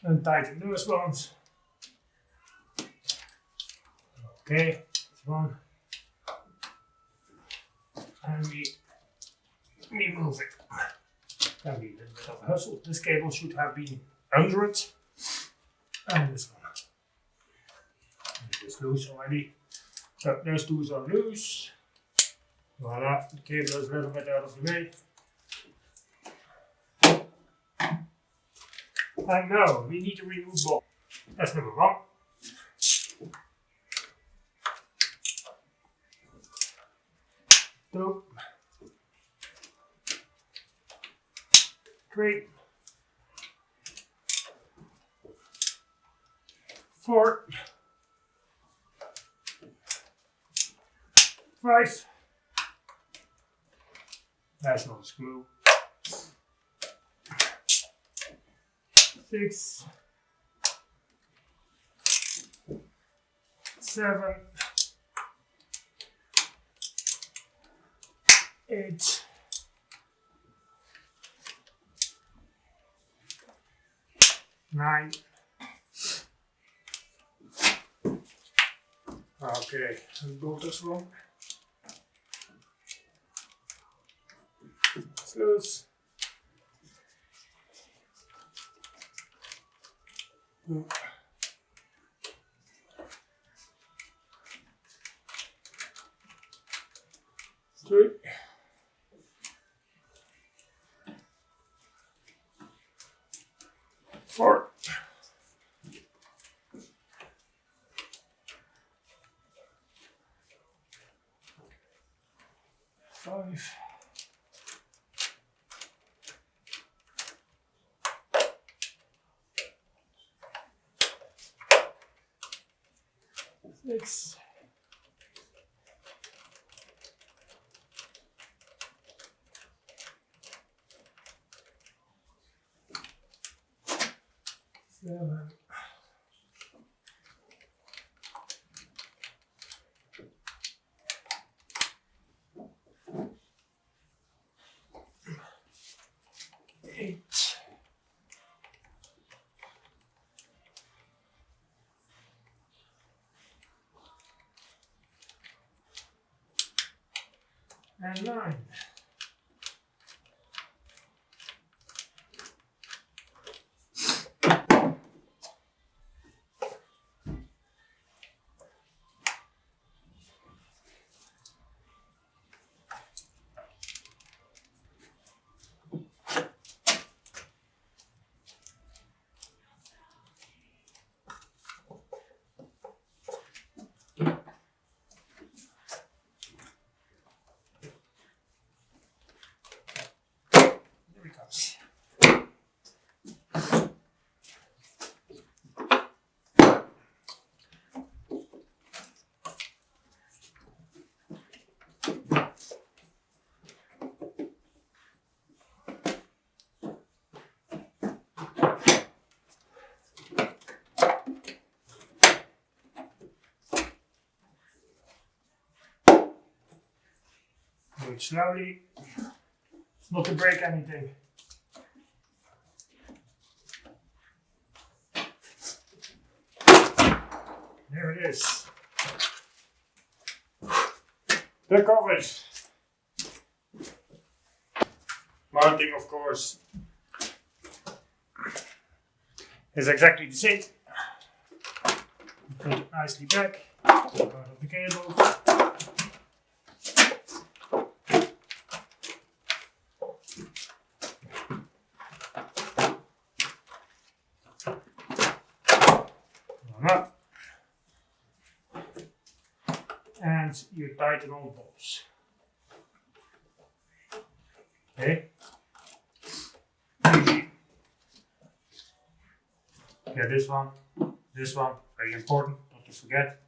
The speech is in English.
and tighten those ones. Okay, this one. And we remove it. Can be a little bit of a hassle. This cable should have been under it. And this one. It's loose already. So those two are loose. Voila, the cable is a little bit out of the way. And now we need to remove both. That's number one. Two. 3. 4. 5. That's not a screw. 6. 7. 8. 9. Okay, and bolt this one. It's loose. Three. 4. 5. 6. 7. 8. 9. Do it slowly. It's not to break anything. There it is. The coverage. Mounting, of course, is exactly the same. Put it nicely back. Take out of the cables. Voila. And you tighten all the bolts. Okay. Easy. Yeah, this one, very important, not to forget.